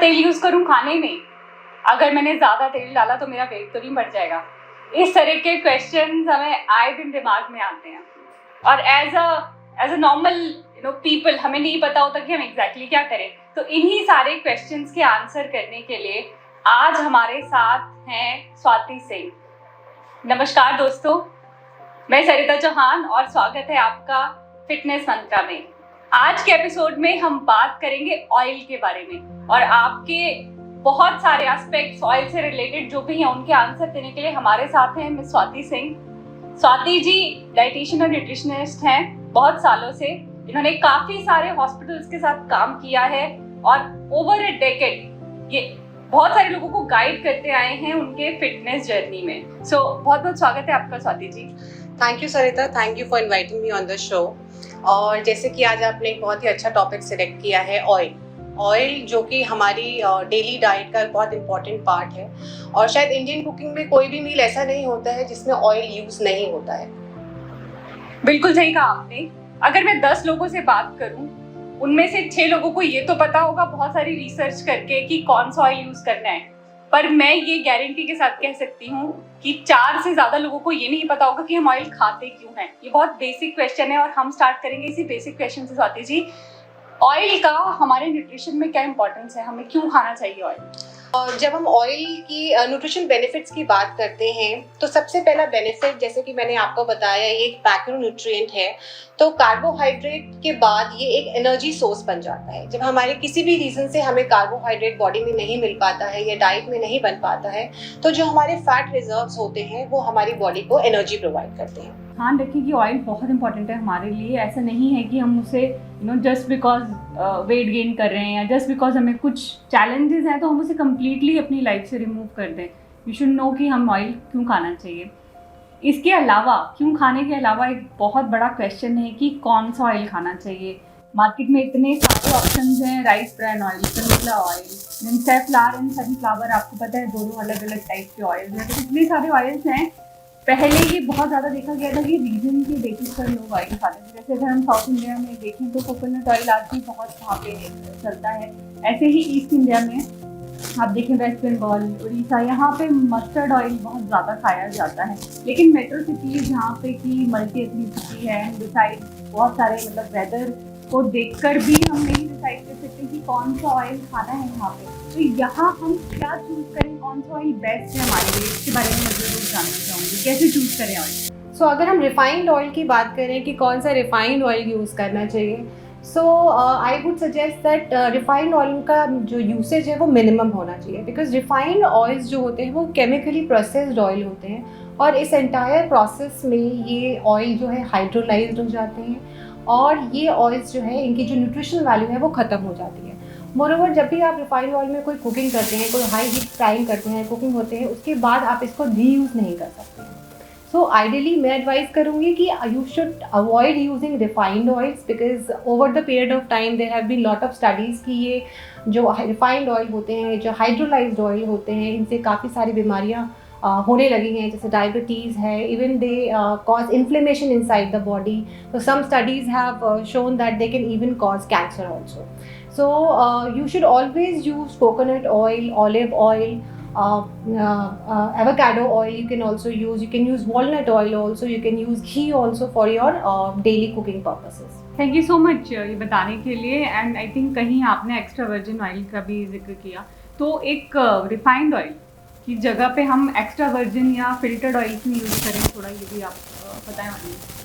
तेल यूज करूं खाने में? अगर मैंने ज्यादा तेल डाला तो मेरा वेट तो नहीं बढ़ जाएगा? इस तरह के क्वेश्चंस हमें आए दिन दिमाग में आते हैं और एज अ नॉर्मल पीपल हमें नहीं पता होता कि हम एग्जैक्टली क्या करें। तो इन्हीं सारे क्वेश्चंस के आंसर करने के लिए आज हमारे साथ हैं स्वाति सिंह। नमस्कार दोस्तों, मैं सरिता चौहान और स्वागत है आपका फिटनेस मंत्रा में। आज के एपिसोड में हम बात करेंगे ऑयल के बारे में और आपके बहुत सारे एस्पेक्ट्स ऑयल से रिलेटेड जो भी हैं उनके आंसर देने के लिए हमारे साथ हैं मिस स्वाति सिंह। स्वाति जी डाइटिशियन और न्यूट्रिशनिस्ट हैं बहुत सालों से। इन्होंने काफी सारे हॉस्पिटल्स के साथ काम किया है और ओवर अ डेकेड ये बहुत सारे लोगों को गाइड करते आए हैं उनके फिटनेस जर्नी में। सो बहुत बहुत स्वागत है आपका Swati ji. Thank you Sarita, thank you for inviting me on the show. और जैसे कि आज आपने एक बहुत ही अच्छा टॉपिक सिलेक्ट किया है ऑयल जो कि हमारी डेली डाइट का बहुत इंपॉर्टेंट पार्ट है और शायद इंडियन कुकिंग में कोई भी मील ऐसा नहीं होता है जिसमें ऑयल यूज नहीं होता है। बिल्कुल सही कहा आपने। अगर मैं 10 लोगों से बात करूं उनमें से 6 लोगों को ये तो पता होगा बहुत सारी रिसर्च करके कि कौन सा ऑयल यूज करना है, पर मैं ये गारंटी के साथ कह सकती हूँ कि 4 से ज्यादा लोगों को ये नहीं पता होगा कि हम ऑयल खाते क्यों हैं। ये बहुत बेसिक क्वेश्चन है और हम स्टार्ट करेंगे इसी बेसिक क्वेश्चन से। स्वाति जी, ऑयल का हमारे न्यूट्रिशन में क्या इंपॉर्टेंस है, हमें क्यों खाना चाहिए ऑयल? और जब हम ऑयल की न्यूट्रिशन बेनिफिट्स की बात करते हैं तो सबसे पहला बेनिफिट, जैसे कि मैंने आपको बताया, ये एक मैक्रोन्यूट्रिएंट है। तो कार्बोहाइड्रेट के बाद ये एक एनर्जी सोर्स बन जाता है। जब हमारे किसी भी रीजन से हमें कार्बोहाइड्रेट बॉडी में नहीं मिल पाता है या डाइट में नहीं बन पाता है तो जो हमारे फैट रिजर्व्स होते हैं वो हमारी बॉडी को एनर्जी प्रोवाइड करते हैं। ध्यान रखिए कि ऑयल बहुत इंपॉर्टेंट है हमारे लिए। ऐसा नहीं है कि हम उसे जस्ट बिकॉज वेट गेन कर रहे हैं या जस्ट बिकॉज हमें कुछ चैलेंजेस हैं तो हम उसे कम्प्लीटली अपनी लाइफ से रिमूव कर दें। यू शुड नो कि हम ऑयल क्यों खाना चाहिए। इसके अलावा, क्यों खाने के अलावा, एक बहुत बड़ा क्वेश्चन है कि कौन सा ऑयल खाना चाहिए। मार्केट में इतने सारे ऑप्शंस हैं, rice bran oil, canola oil, safflower and sunflower, आपको पता है दोनों अलग अलग टाइप के ऑयल हैं। तो इतने सारे ऑयल्स हैं। पहले ये बहुत ज़्यादा देखा गया था कि रीजन के बेसिस पर लोग ऑयल खाते थे। जैसे अगर हम साउथ इंडिया में देखें तो कोकोनट ऑयल आज भी बहुत वहाँ पे चलता है। ऐसे ही ईस्ट इंडिया में आप देखें, वेस्ट बंगाल, उड़ीसा, यहाँ पे मस्टर्ड ऑयल बहुत ज़्यादा खाया जाता है। लेकिन मेट्रो सिटीज जहाँ पे कि मल्टी एथनिसिटी है, डिसाइड बहुत सारे वेदर को देखकर भी हम नहीं डिसाइड कर सकते कि कौन सा ऑयल खाना है यहाँ पे। तो यहाँ हम क्या चूज करें, कौन सा ऑयल बेस्ट है हमारे लिए, इसके बारे में मैं जरूर जानना चाहूँगी। कैसे चूज करें ऑयल? सो अगर हम रिफाइंड ऑयल की बात करें कि कौन सा रिफाइंड ऑयल यूज़ करना चाहिए, so I would suggest that refined oil का जो यूसेज है वो मिनिमम होना चाहिए। बिकॉज रिफाइंड ऑयल्स जो होते हैं वो केमिकली प्रोसेस्ड ऑयल होते हैं और इस एंटायर प्रोसेस में ये ऑयल जो है हाइड्रोलाइज्ड हो जाते हैं और ये ऑयल्स जो है इनकी जो न्यूट्रिशनल वैल्यू है वो ख़त्म हो जाती है। मोरोवर जब भी आप रिफाइंड ऑयल में कोई कुकिंग करते हैं, कोई हाई हीट फ्राइंग करते हैं, कुकिंग होते हैं, उसके बाद आप इसको रीयूज़ नहीं कर सकते हैं। सो आइडियली मैं एडवाइस करूँगी कि you should avoid using refined oils because over the period of time there have been lot of studies कि ये जो रिफाइंड ऑयल होते हैं, जो हाइड्रोलाइज्ड ऑयल होते हैं, इनसे काफ़ी सारी बीमारियाँ होने लगी हैं, जैसे डायबिटीज़ है, even they cause inflammation inside the body. तो some studies have shown that they can even cause cancer also. So you should always use coconut oil, olive oil, avocado oil. You can also use. You can use walnut oil also. You can use ghee also for your daily cooking purposes. Thank you so much ये बताने के लिए। And I think कहीं आपने extra virgin oil का भी जिक्र किया, तो एक रिफाइंड ऑयल की जगह पे हम एक्स्ट्रा वर्जिन या फिल्टर्ड ऑयल क्यों यूज़ करें, थोड़ा ये भी आप बताएं हमें।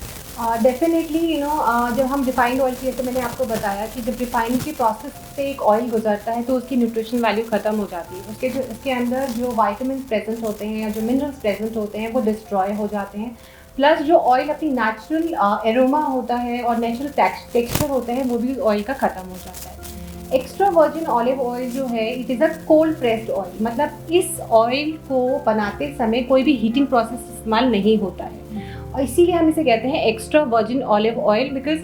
डेफिनेटली जब हम रिफाइंड ऑयल की, जैसे मैंने आपको बताया कि जब रिफाइंड के प्रोसेस से एक ऑयल गुजरता है तो उसकी न्यूट्रिशन वैल्यू ख़त्म हो जाती है। उसके अंदर जो वाइटामिन प्रेजेंट होते हैं या जो मिनरल्स प्रेजेंट होते हैं वो डिस्ट्रॉय हो जाते हैं। प्लस जो ऑयल अपनी नेचुरल एरोमा होता है और नेचुरल टेक्सचर होते हैं वो भी ऑयल का ख़त्म हो जाता है। एक्स्ट्रा वर्जिन ऑलिव ऑयल जो है, it is a cold pressed oil, मतलब इस ऑयल को बनाते समय कोई भी हीटिंग प्रोसेस इस्तेमाल नहीं होता है और इसीलिए हम इसे कहते हैं extra virgin olive oil. Because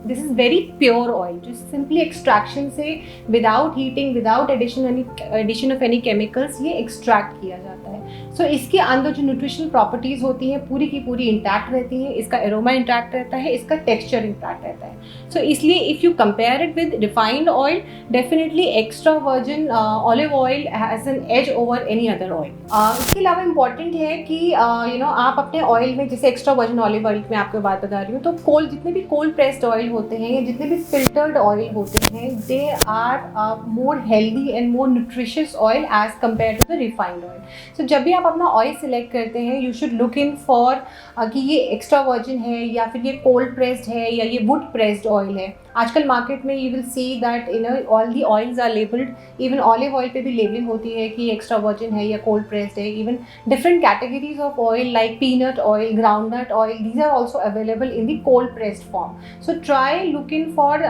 this is very pure oil जो सिंपली एक्सट्रैक्शन से without heating without addition of any chemicals ये एक्सट्रैक्ट किया जाता है। सो इसके अंदर जो न्यूट्रिशनल प्रॉपर्टीज़ होती हैं पूरी की पूरी इंटैक्ट रहती हैं, इसका एरोमा इंटैक्ट रहता है, इसका टेक्सचर इंटैक्ट रहता है। सो इसलिए if you compare it with refined oil, definitely extra virgin olive oil has an edge over any other oil. इसके अलावा इम्पॉर्टेंट है कि आप अपने ऑयल में, जैसे एक्स्ट्रा वर्जिन ऑलिव ऑयल में आपको बात बता रही हूँ, तो जितने भी कोल्ड प्रेस्ड ऑयल होते हैं या जितने भी फिल्टर्ड ऑयल होते हैं, they are more healthy and more nutritious oil as compared to the refined oil. So जब भी आप अपना ऑयल सिलेक्ट करते हैं, you should look in for कि ये एक्स्ट्रा वर्जिन है या फिर ये कोल्ड प्रेस्ड है या ये वुड प्रेस्ड ऑयल है। आजकल मार्केट में you will see that all the oils are labelled, even olive oil पे भी लेबलिंग होती है कि एक्स्ट्रा वर्जिन है या कोल्ड प्रेस्ड है। Even different categories of oil like peanut oil, groundnut oil, these are also available in the cold pressed form. So try look in for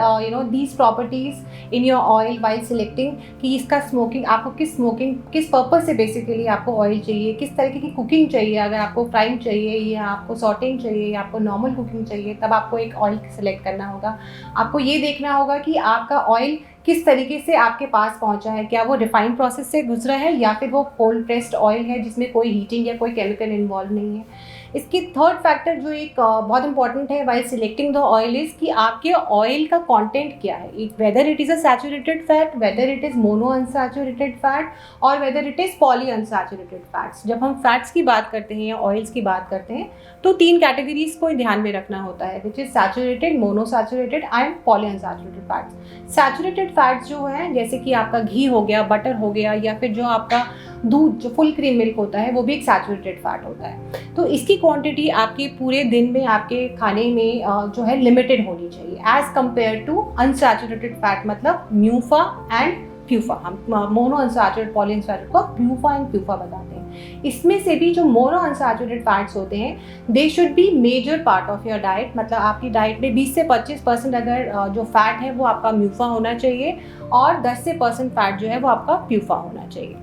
these properties in your oil while selecting कि इसका smoking आपको किस purpose से basically आपको oil चाहिए, किस तरीके की कुकिंग चाहिए। अगर आपको फ्राइंग चाहिए या आपको सॉटिंग चाहिए या आपको नॉर्मल कुकिंग चाहिए, तब आपको एक ऑयल सेलेक्ट करना होगा। आपको ये देखना होगा कि आपका ऑयल किस तरीके से आपके पास पहुंचा है, क्या वो रिफाइंड प्रोसेस से गुजरा है या फिर वो कोल्ड प्रेस्ड ऑयल है जिसमें कोई हीटिंग या कोई केमिकल इन्वॉल्व नहीं है। इसकी थर्ड फैक्टर जो एक बहुत इंपॉर्टेंट है while selecting the oil is कि आपके ऑयल का कंटेंट क्या है, whether it is a saturated fat, whether it is monounsaturated fat और whether it is poly unsaturated fats. जब हम फैट्स की बात करते हैं या ऑयल्स की बात करते हैं तो 3 कैटेगरीज को ध्यान में रखना होता है, which is saturated, monounsaturated and poly unsaturated fats. Saturated fats जो है, जैसे कि आपका घी हो गया, बटर हो गया या फिर जो आपका दूध, जो फुल क्रीम मिल्क होता है, वो भी एक सैचुरेटेड फैट होता है। तो इसकी क्वांटिटी आपके पूरे दिन में आपके खाने में जो है लिमिटेड होनी चाहिए as compare to unsaturated fat, मतलब म्यूफा एंड प्यूफा। हम मोनो अनसैचुरेटेड, पॉली अनसैचुरेटेड को म्यूफा एंड प्यूफा बताते हैं। इसमें से भी जो मोनो अनसैचुरेटेड फैट्स होते हैं, they should be major part of your diet, मतलब आपकी डाइट में 20 से 25% अगर जो फैट है वो आपका म्यूफा होना चाहिए और 10 से % फैट जो है वो आपका प्यूफा होना चाहिए।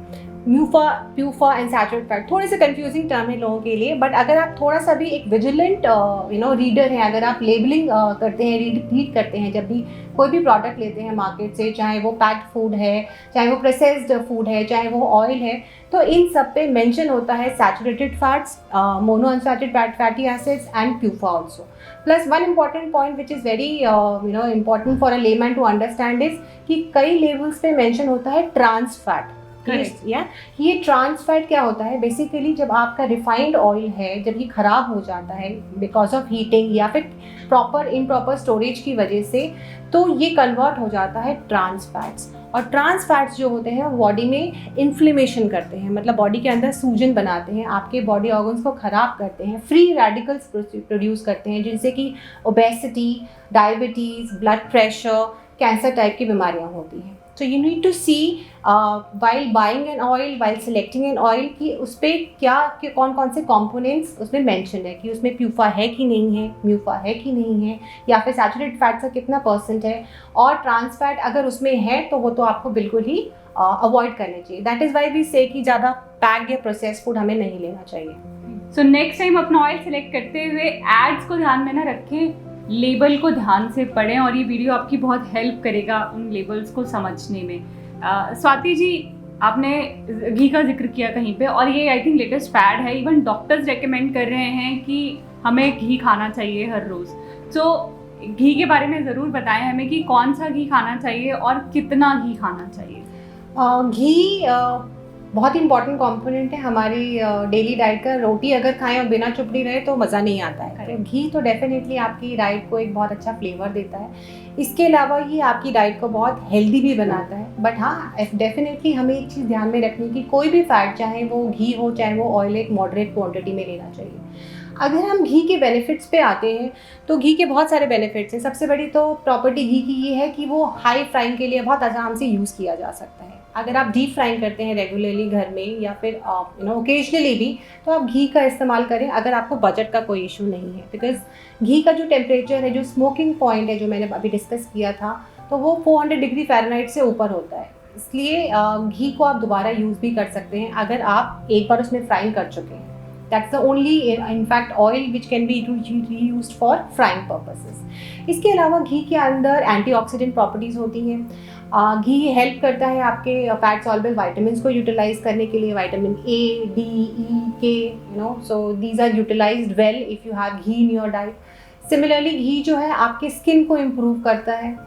म्यूफा, प्यूफा एंड सैचुरेटेड फैट थोड़े से कंफ्यूजिंग टर्म है लोगों के लिए, बट अगर आप थोड़ा सा भी एक विजिलेंट रीडर हैं, अगर आप लेबलिंग करते हैं, रीड करते हैं जब भी कोई भी प्रोडक्ट लेते हैं मार्केट से, चाहे वो पैक्ड फूड है, चाहे वो प्रोसेस्ड फूड है, चाहे वो ऑयल है, तो इन सब पे मेंशन होता है saturated fats, mono unsaturated fatty acids and PUFA also. Plus one important point which is very important for a layman to understand is कि कई लेबल्स पे मेंशन होता है ट्रांस फैट। ये ट्रांस फैट क्या होता है, बेसिकली जब आपका रिफाइंड ऑयल है, जब ये खराब हो जाता है बिकॉज ऑफ हीटिंग या फिर इम्प्रॉपर स्टोरेज की वजह से, तो ये कन्वर्ट हो जाता है ट्रांस फैट्स। और ट्रांस फैट्स जो होते हैं वो बॉडी में इन्फ्लेमेशन करते हैं, मतलब बॉडी के अंदर सूजन बनाते हैं, आपके बॉडी ऑर्गन्स को ख़राब करते हैं, फ्री रेडिकल्स प्रोड्यूस करते हैं, जिनसे कि obesity, diabetes, blood pressure, cancer type की बीमारियाँ होती हैं। So you need to see while buying an oil, while selecting an oil कि उस पर कौन कौन से components उसमें mentioned है, कि उसमें प्यूफा है कि नहीं है, म्यूफा है कि नहीं है, या फिर सैचुरेटेड फैट का कितना % है, और ट्रांस फैट अगर उसमें है तो वो तो आपको बिल्कुल ही अवॉइड करने चाहिए। दैट इज़ वाई वी से कि ज़्यादा पैक्ड या प्रोसेस्ड फूड हमें नहीं लेना चाहिए। सो नेक्स्ट टाइम अपना ऑयल सेलेक्ट करते हुए एड्स को ध्यान में ना रखें, लेबल को ध्यान से पढ़ें, और ये वीडियो आपकी बहुत हेल्प करेगा उन लेबल्स को समझने में। स्वाति जी, आपने घी का जिक्र किया कहीं पे, और ये आई थिंक लेटेस्ट फैड है, इवन डॉक्टर्स रेकमेंड कर रहे हैं कि हमें घी खाना चाहिए हर रोज़। सो घी के बारे में ज़रूर बताएं हमें कि कौन सा घी खाना चाहिए और कितना घी खाना चाहिए। घी बहुत इंपॉर्टेंट कंपोनेंट है हमारी डेली डाइट का। रोटी अगर खाएं और बिना चुपड़ी रहे तो मज़ा नहीं आता है, तो घी तो डेफिनेटली आपकी डाइट को एक बहुत अच्छा फ्लेवर देता है। इसके अलावा ये आपकी डाइट को बहुत हेल्दी भी बनाता है। बट हाँ, डेफिनेटली हमें एक चीज़ ध्यान में रखनी कि कोई भी फैट, चाहे वो घी हो चाहे वो ऑयल, एक मॉडरेट क्वांटिटी में लेना चाहिए। अगर हम घी के बेनिफिट्स पे आते हैं तो घी के बहुत सारे बेनिफिट्स हैं। सबसे बड़ी तो प्रॉपर्टी घी की ये है कि वो हाई फ्राइंग के लिए बहुत आराम से यूज़ किया जा सकता है। अगर आप डीप फ्राइंग करते हैं रेगुलरली घर में या फिर ओकेजनली भी, तो आप घी का इस्तेमाल करें अगर आपको बजट का कोई इशू नहीं है। बिकॉज घी का जो टेम्परेचर है, जो स्मोकिंग पॉइंट है, जो मैंने अभी डिस्कस किया था, तो वो 400 डिग्री फ़ारेनहाइट से ऊपर होता है। इसलिए घी को आप दोबारा यूज़ भी कर सकते हैं अगर आप एक बार उसमें फ्राइंग कर चुके हैं। That's the only in fact oil which can be reused for frying purposes. इसके अलावा घी के अंदर एंटीऑक्सीडेंट प्रॉपर्टीज़ होती हैं। घी हेल्प करता है आपके फैट सॉल्युबल वाइटामिन को यूटिलाइज करने के लिए, vitamin A, D, E, K, so these are utilised well if you have ghee in your diet. Similarly ghee जो है आपके स्किन को इम्प्रूव करता है,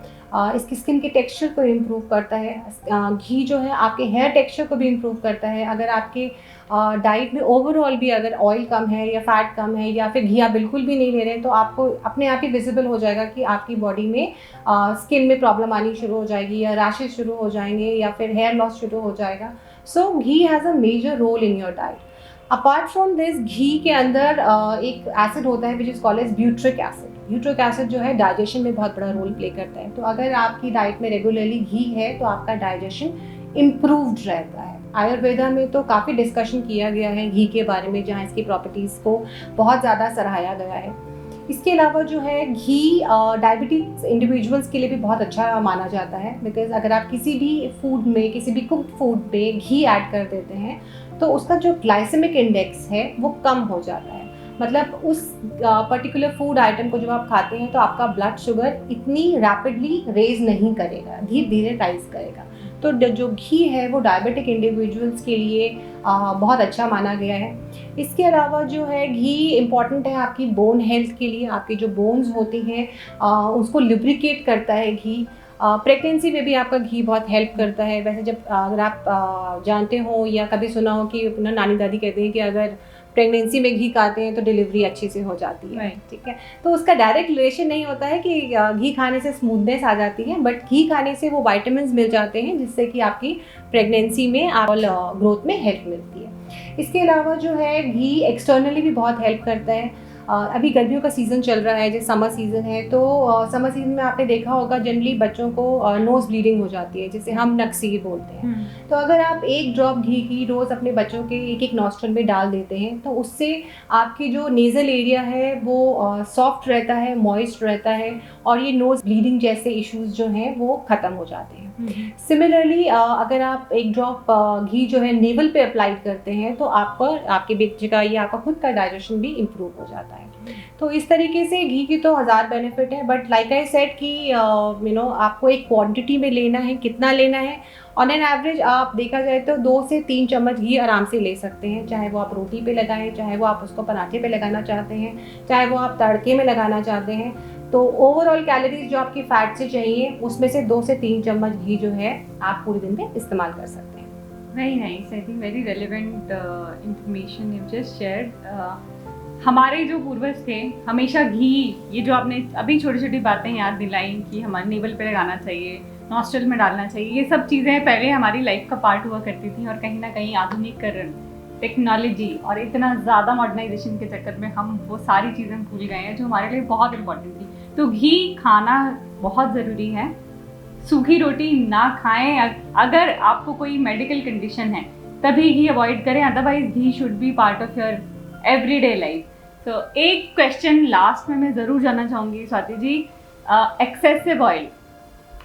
इसकी स्किन के टेक्सचर को इम्प्रूव करता है। घी जो है आपके हेयर टेक्सचर को भी इम्प्रूव करता है। अगर आपके डाइट में ओवरऑल भी अगर ऑयल कम है या फैट कम है या फिर घी आप बिल्कुल भी नहीं ले रहे हैं, तो आपको अपने आप ही विजिबल हो जाएगा कि आपकी बॉडी में स्किन में प्रॉब्लम आनी शुरू हो जाएगी या रैशेज शुरू हो जाएंगे या फिर हेयर लॉस शुरू हो जाएगा। So ghee has a major role in your diet. Apart from this, ghee के अंदर एक एसिड होता है which is called as butyric acid. Butyric acid जो है डाइजेशन में बहुत बड़ा रोल प्ले करता है। तो अगर आपकी डाइट में रेगुलरली घी है तो आपका डाइजेशन इम्प्रूव्ड रहता है। आयुर्वेदा में तो काफ़ी डिस्कशन किया गया है घी के बारे में, जहाँ इसकी प्रॉपर्टीज़ को बहुत ज़्यादा सराहाया गया है। इसके अलावा जो है घी डायबिटीज इंडिविजुअल्स के लिए भी बहुत अच्छा माना जाता है, बिकॉज अगर आप किसी भी फूड में, किसी भी कुक्ड फूड में घी ऐड कर देते हैं तो उसका जो ग्लाइसेमिक इंडेक्स है वो कम हो जाता है। मतलब उस पर्टिकुलर फूड आइटम को जब आप खाते हैं तो आपका ब्लड शुगर इतनी रैपिडली रेज नहीं करेगा, धीरे धीरे राइज करेगा। तो जो घी है वो डायबिटिक इंडिविजुअल्स के लिए बहुत अच्छा माना गया है। इसके अलावा जो है घी इम्पॉर्टेंट है आपकी बोन हेल्थ के लिए। आपकी जो बोन्स होती हैं उसको लुब्रिकेट करता है घी। प्रेगनेंसी में भी आपका घी बहुत हेल्प करता है। वैसे जब अगर आप जानते हो या कभी सुना हो कि अपना नानी दादी कहते हैं कि अगर प्रेगनेंसी में घी खाते हैं तो डिलीवरी अच्छी से हो जाती है, ठीक है। तो उसका डायरेक्ट रिलेशन नहीं होता है कि घी खाने से स्मूथनेस आ जाती है, बट घी खाने से वो विटामिन्स मिल जाते हैं जिससे कि आपकी प्रेगनेंसी में ग्रोथ में हेल्प मिलती है। इसके अलावा जो है घी एक्सटर्नली भी बहुत हेल्प करता है। अभी गर्मियों का सीज़न चल रहा है, जैसे समर सीज़न है, तो समर सीज़न में आपने देखा होगा जनरली बच्चों को नोज़ ब्लीडिंग हो जाती है, जिसे हम नक्सीर बोलते हैं। तो अगर आप एक ड्रॉप घी की रोज़ अपने बच्चों के एक एक नॉस्ट्रल में डाल देते हैं तो उससे आपकी जो नेज़ल एरिया है वो सॉफ्ट रहता है, मॉइस्ट रहता है, और ये नोज़ ब्लीडिंग जैसे इश्यूज़ जो हैं वो ख़त्म हो जाते हैं। सिमिलरली अगर आप एक ड्रॉप घी जो है नेवल पे अप्लाई करते हैं तो आपके बच्चे का या आपका खुद का डाइजेशन भी इम्प्रूव हो जाता है। तो इस तरीके से घी की तो 1000 बेनिफिट है, बट लाइक आई सेड कि आपको एक क्वांटिटी में लेना है, कितना लेना है। ऑन एन एवरेज आप देखा जाए तो 2 से 3 चम्मच घी आराम से ले सकते हैं, चाहे वो आप रोटी पे लगाएं, चाहे वो आप उसको पराठे पे लगाना चाहते हैं, चाहे वो आप तड़के में लगाना चाहते हैं। तो ओवरऑल कैलोरीज जो आपकी फैट से चाहिए उसमें से 2 से 3 चम्मच घी जो है आप पूरे दिन में इस्तेमाल कर सकते हैं। Very nice, I think very relevant information you just shared. हमारे जो पूर्वज थे हमेशा घी, ये जो आपने अभी छोटी छोटी बातें याद दिलाई कि हमारे नेवल पे लगाना चाहिए, नॉस्ट्रल में डालना चाहिए, ये सब चीज़ें पहले हमारी लाइफ का पार्ट हुआ करती थी, और कहीं ना कहीं आधुनिकीकरण, टेक्नोलॉजी और इतना ज़्यादा मॉडर्नाइजेशन के चक्कर में हम वो सारी चीज़ें भूल गए हैं जो हमारे लिए बहुत इंपॉर्टेंट थी। तो घी खाना बहुत ज़रूरी है। सूखी रोटी ना खाएं, अगर आपको कोई मेडिकल कंडीशन है तभी घी अवॉइड करें, otherwise ghee should be part of your everyday life. तो एक क्वेश्चन लास्ट में मैं ज़रूर जानना चाहूँगी स्वाति जी, एक्सेसिव ऑयल,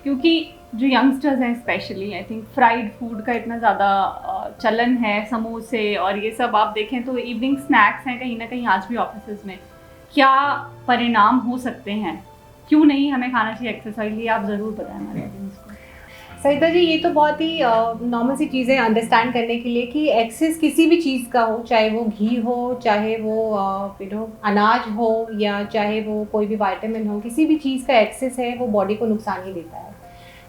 क्योंकि जो यंगस्टर्स हैं specially, I think fried food का इतना ज़्यादा चलन है, समोसे और ये सब आप देखें तो इवनिंग स्नैक्स हैं कहीं ना कहीं आज भी ऑफिस में। क्या परिणाम हो सकते हैं, क्यों नहीं हमें खाना चाहिए एक्सेस ऑयल, ये आप ज़रूर बताएं हमारे ऑडियंस को। सरिता जी, ये तो बहुत ही नॉर्मल सी चीज़ है अंडरस्टैंड करने के लिए कि एक्सेस किसी भी चीज़ का हो, चाहे वो घी हो, चाहे वो अनाज हो, या चाहे वो कोई भी विटामिन हो, किसी भी चीज़ का एक्सेस है वो बॉडी को नुकसान ही देता है।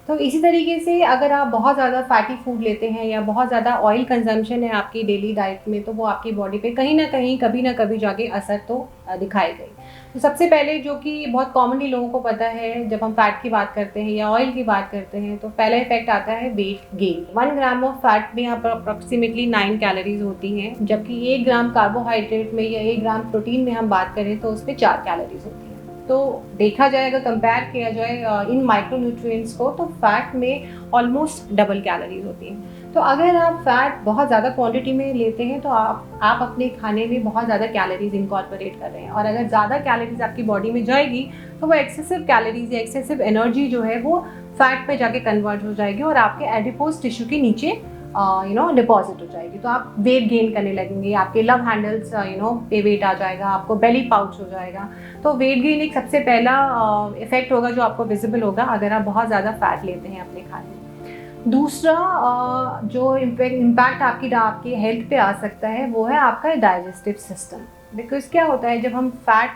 तो इसी तरीके से अगर आप बहुत ज़्यादा फैटी फूड लेते हैं या बहुत ज़्यादा ऑयल कंजम्पशन है आपकी डेली डाइट में, तो वो आपकी बॉडी पे कहीं ना कहीं कभी ना कभी जाके असर तो दिखाएगा ही। तो सबसे पहले जो कि बहुत कॉमनली लोगों को पता है, जब हम फैट की बात करते हैं या ऑयल की बात करते हैं तो पहला इफेक्ट आता है weight gain. 1 gram of fat में यहाँ पर अप्रॉक्सीमेटली 9 कैलोरीज होती हैं, जबकि 1 ग्राम कार्बोहाइड्रेट में या 1 ग्राम प्रोटीन में हम बात करें तो उसमें 4 कैलोरीज होती हैं। तो देखा जाए, अगर कंपेयर किया जाए इन माइक्रोन्यूट्रिएंट्स को, तो फैट में ऑलमोस्ट डबल कैलोरीज होती हैं। तो अगर आप फैट बहुत ज़्यादा क्वांटिटी में लेते हैं तो आप अपने खाने में बहुत ज़्यादा कैलोरीज इनकॉर्पोरेट कर रहे हैं, और अगर ज़्यादा कैलोरीज आपकी बॉडी में जाएगी तो वो एक्सेसिव कैलोरीज या एक्सेसिव एनर्जी जो है वो फैट पे जाके कन्वर्ट हो जाएगी और आपके एडिपोज टिश्यू के नीचे डिपॉजिट हो जाएगी, तो आप वेट गेन करने लगेंगे, आपके लव हैंडल्स पे वेट आ जाएगा, आपको बेली पाउच हो जाएगा। तो वेट गेन एक सबसे पहला इफेक्ट होगा जो आपको विजिबल होगा अगर आप बहुत ज़्यादा फैट लेते हैं अपने खाने में। दूसरा जो इम्पैक्ट आपकी हेल्थ पे आ सकता है वो है आपका डाइजेस्टिव सिस्टम। बिकॉज क्या होता है, जब हम फैट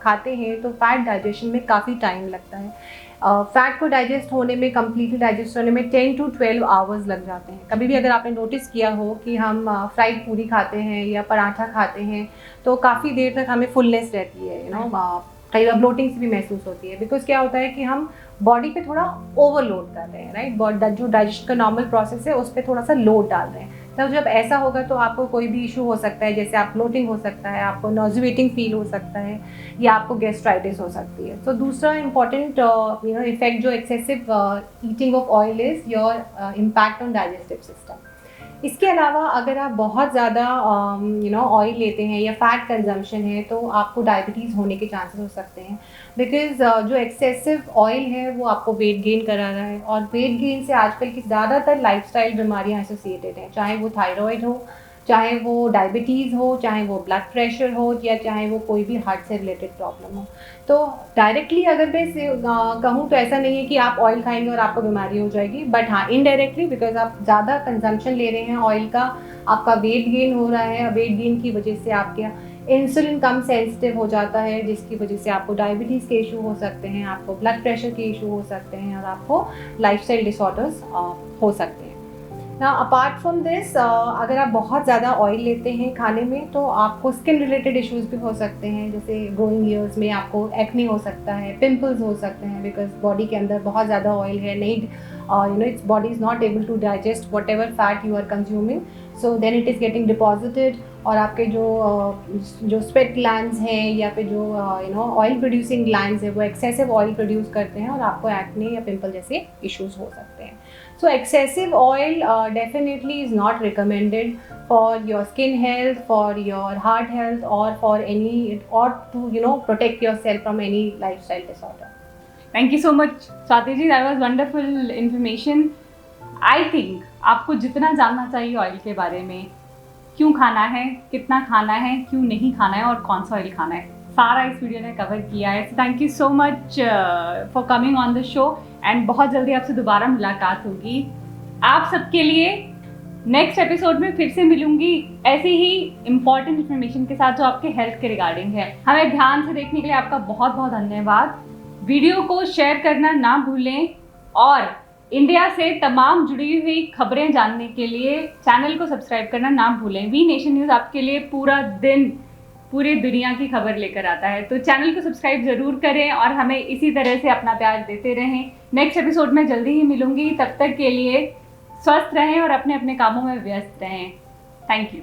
खाते हैं तो फैट डाइजेशन में काफ़ी टाइम लगता है। फैट को डाइजेस्ट होने में, कम्प्लीटली डाइजेस्ट होने में 10 to 12 आवर्स लग जाते हैं। कभी भी अगर आपने नोटिस किया हो कि हम फ्राइड पूरी खाते हैं या पराठा खाते हैं तो काफ़ी देर तक हमें फुलनेस रहती है, कई बार ब्लोटिंग से भी महसूस होती है। बिकॉज क्या होता है कि हम बॉडी पे थोड़ा ओवरलोड कर रहे हैं, राइट। जो डाइजेशन का नॉर्मल प्रोसेस है उस पर थोड़ा सा लोड डाल रहे हैं। तब जब ऐसा होगा तो आपको कोई भी इशू हो सकता है, जैसे आप ब्लोटिंग हो सकता है, आपको नॉजिवेटिंग फील हो सकता है, या आपको गैस्ट्राइटिस हो सकती है। तो दूसरा इंपॉर्टेंट इफेक्ट जो excessive eating of oil is your impact on digestive system. इसके अलावा अगर आप बहुत ज़्यादा ऑयल लेते हैं या फैट कंजम्पशन है तो आपको डायबिटीज़ होने के चांसेस हो सकते हैं। बिकॉज जो एक्सेसिव ऑयल है वो आपको वेट गेन करा रहा है, और वेट गेन से आजकल की ज़्यादातर लाइफस्टाइल बीमारियां एसोसिएटेड हैं, चाहे वो थायराइड हो, चाहे वो डायबिटीज़ हो, चाहे वो ब्लड प्रेशर हो, या चाहे वो कोई भी हार्ट से रिलेटेड प्रॉब्लम हो। तो डायरेक्टली अगर मैं कहूँ तो ऐसा नहीं है कि आप ऑयल खाएंगे और आपको बीमारी हो जाएगी, बट हाँ इनडायरेक्टली बिकॉज आप ज़्यादा कंजम्पशन ले रहे हैं ऑयल का, आपका वेट गेन हो रहा है। वेट गेन की वजह से आपके इंसुलिन कम सेंसिटिव हो जाता है, जिसकी वजह से आपको डायबिटीज़ के इशू हो सकते हैं, आपको ब्लड प्रेशर के इशू हो सकते हैं, और आपको लाइफस्टाइल डिसऑर्डर्स हो सकते हैं। ना अपार्ट फ्रॉम दिस, अगर आप बहुत ज़्यादा ऑयल लेते हैं खाने में तो आपको स्किन रिलेटेड इश्यूज भी हो सकते हैं, जैसे ग्रोइंग ईयर्स में आपको एक्ने हो सकता है, पिंपल्स हो सकते हैं, बिकॉज बॉडी के अंदर बहुत ज़्यादा ऑयल है, नहीं it's body is not able to digest whatever fat you are consuming, so then it is getting deposited, और आपके जो स्वेट ग्लैंड्स हैं या फिर जो ऑयल प्रोड्यूसिंग ग्लैंड्स है वो एक्सेसिव ऑयल प्रोड्यूस करते हैं और आपको एक्ने या पिंपल जैसे इश्यूज हो सकते हैं। So excessive oil definitely is not recommended for your skin health, for your heart health, or to protect yourself from any lifestyle disorder. Thank you so much, Swati ji. That was wonderful information. I think आपको जितना जानना चाहिए oil के बारे में, क्यों खाना है, कितना खाना है, क्यों नहीं खाना है, और कौन सा ऑयल खाना है, सारा इस वीडियो ने कवर किया है। Thank you so much for coming on the show, and बहुत जल्दी आपसे दोबारा मुलाकात होगी। आप सबके लिए नेक्स्ट एपिसोड में फिर से मिलूंगी ऐसी ही इम्पॉर्टेंट इन्फॉर्मेशन के साथ जो आपके हेल्थ के रिगार्डिंग है। हमें ध्यान से देखने के लिए आपका बहुत बहुत धन्यवाद। वीडियो को शेयर करना ना भूलें, और इंडिया से तमाम जुड़ी हुई खबरें जानने के लिए चैनल को सब्सक्राइब करना ना भूलें। वी नेशन न्यूज़ आपके लिए पूरा दिन पूरी दुनिया की खबर लेकर आता है, तो चैनल को सब्सक्राइब ज़रूर करें और हमें इसी तरह से अपना प्यार देते रहें। नेक्स्ट एपिसोड में जल्दी ही मिलूंगी, तब तक के लिए स्वस्थ रहें और अपने अपने कामों में व्यस्त रहें। Thank you.